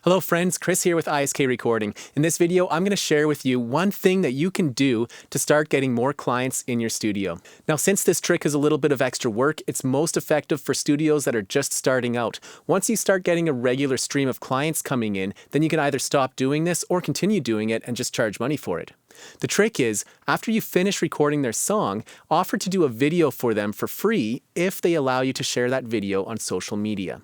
Hello friends, Chris here with ISK Recording. In this video, I'm going to share with you one thing that you can do to start getting more clients in your studio. Now, since this trick is a little bit of extra work, it's most effective for studios that are just starting out. Once you start getting a regular stream of clients coming in, then you can either stop doing this or continue doing it and just charge money for it. The trick is, after you finish recording their song, offer to do a video for them for free if they allow you to share that video on social media.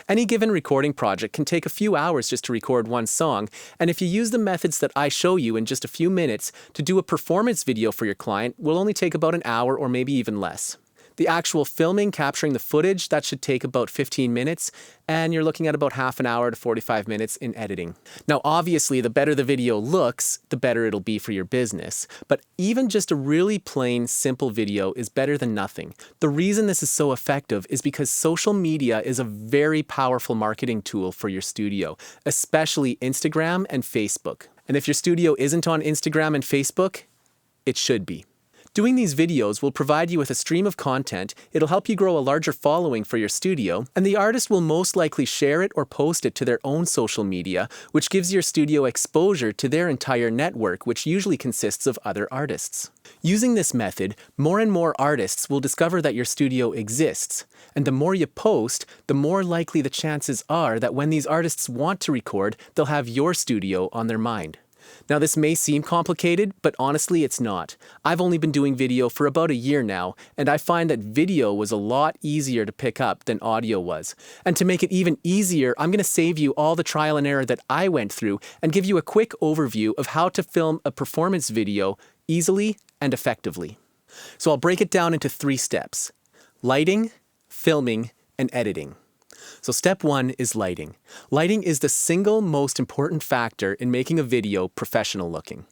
Any given recording project can take a few hours just to record one song, and if you use the methods that I show you in just a few minutes, to do a performance video for your client will only take about an hour or maybe even less. The actual filming, capturing the footage, that should take about 15 minutes, and you're looking at about half an hour to 45 minutes in editing. Now, obviously, the better the video looks, the better it'll be for your business. But even just a really plain, simple video is better than nothing. The reason this is so effective is because social media is a very powerful marketing tool for your studio, especially Instagram and Facebook. And if your studio isn't on Instagram and Facebook, it should be. Doing these videos will provide you with a stream of content, it'll help you grow a larger following for your studio, and the artist will most likely share it or post it to their own social media, which gives your studio exposure to their entire network, which usually consists of other artists. Using this method, more and more artists will discover that your studio exists, and the more you post, the more likely the chances are that when these artists want to record, they'll have your studio on their mind. Now, this may seem complicated, but honestly, it's not. I've only been doing video for about a year now, and I find that video was a lot easier to pick up than audio was. And to make it even easier, I'm going to save you all the trial and error that I went through and give you a quick overview of how to film a performance video easily and effectively. So I'll break it down into 3 steps: lighting, filming, and editing. So step 1 is lighting. Lighting is the single most important factor in making a video professional looking.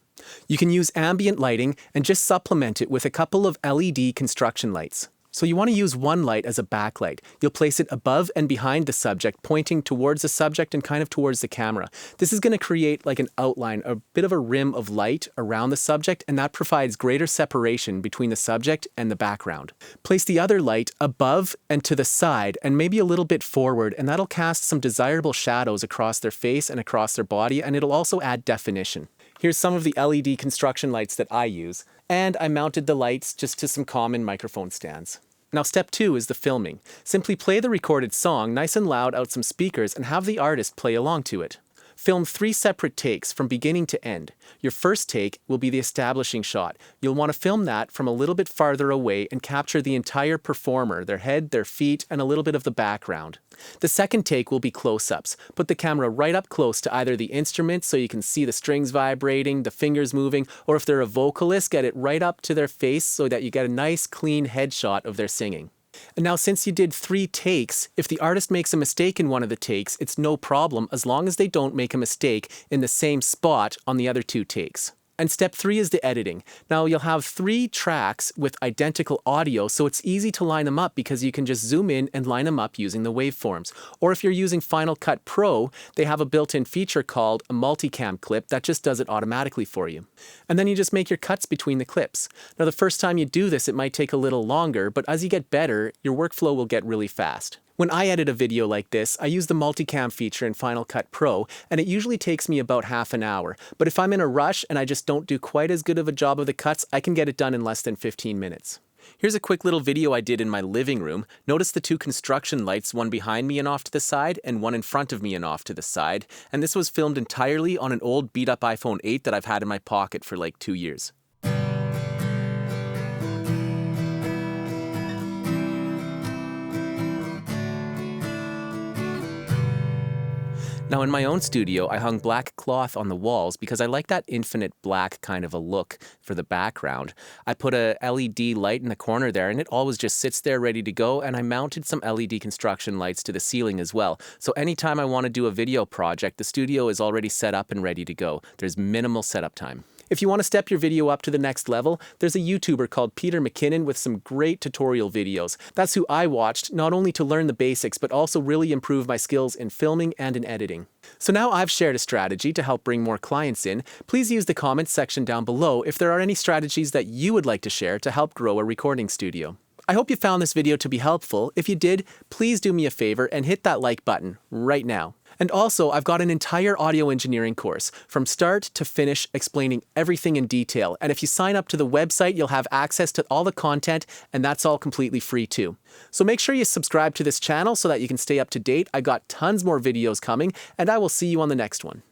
You can use ambient lighting and just supplement it with a couple of LED construction lights. So you want to use one light as a backlight. You'll place it above and behind the subject, pointing towards the subject and kind of towards the camera. This is going to create like an outline, a bit of a rim of light around the subject, and that provides greater separation between the subject and the background. Place the other light above and to the side and maybe a little bit forward, and that'll cast some desirable shadows across their face and across their body, and it'll also add definition. Here's some of the LED construction lights that I use, and I mounted the lights just to some common microphone stands. Now, step 2 is the filming. Simply play the recorded song nice and loud out some speakers and have the artist play along to it. Film 3 separate takes from beginning to end. Your first take will be the establishing shot. You'll want to film that from a little bit farther away and capture the entire performer, their head, their feet, and a little bit of the background. The second take will be close-ups. Put the camera right up close to either the instrument so you can see the strings vibrating, the fingers moving, or if they're a vocalist, get it right up to their face so that you get a nice clean headshot of their singing. And now, since you did 3 takes, if the artist makes a mistake in one of the takes, it's no problem as long as they don't make a mistake in the same spot on the other 2 takes. And step 3 is the editing. Now, you'll have 3 tracks with identical audio, so it's easy to line them up because you can just zoom in and line them up using the waveforms. Or if you're using Final Cut Pro, they have a built-in feature called a multicam clip that just does it automatically for you. And then you just make your cuts between the clips. Now, the first time you do this, it might take a little longer, but as you get better, your workflow will get really fast. When I edit a video like this, I use the multicam feature in Final Cut Pro, and it usually takes me about half an hour. But if I'm in a rush and I just don't do quite as good of a job of the cuts, I can get it done in less than 15 minutes. Here's a quick little video I did in my living room. Notice the 2 construction lights, one behind me and off to the side, and one in front of me and off to the side. And this was filmed entirely on an old beat-up iPhone 8 that I've had in my pocket for like 2 years. Now, in my own studio, I hung black cloth on the walls because I like that infinite black kind of a look for the background. I put a LED light in the corner there, and it always just sits there ready to go, and I mounted some LED construction lights to the ceiling as well. So anytime I want to do a video project, the studio is already set up and ready to go. There's minimal setup time. If you want to step your video up to the next level, there's a YouTuber called Peter McKinnon with some great tutorial videos. That's who I watched, not only to learn the basics, but also really improve my skills in filming and in editing. So now I've shared a strategy to help bring more clients in. Please use the comments section down below if there are any strategies that you would like to share to help grow a recording studio. I hope you found this video to be helpful. If you did, please do me a favor and hit that like button right now. And also, I've got an entire audio engineering course from start to finish explaining everything in detail. And if you sign up to the website, you'll have access to all the content, and that's all completely free too. So make sure you subscribe to this channel so that you can stay up to date. I got tons more videos coming, and I will see you on the next one.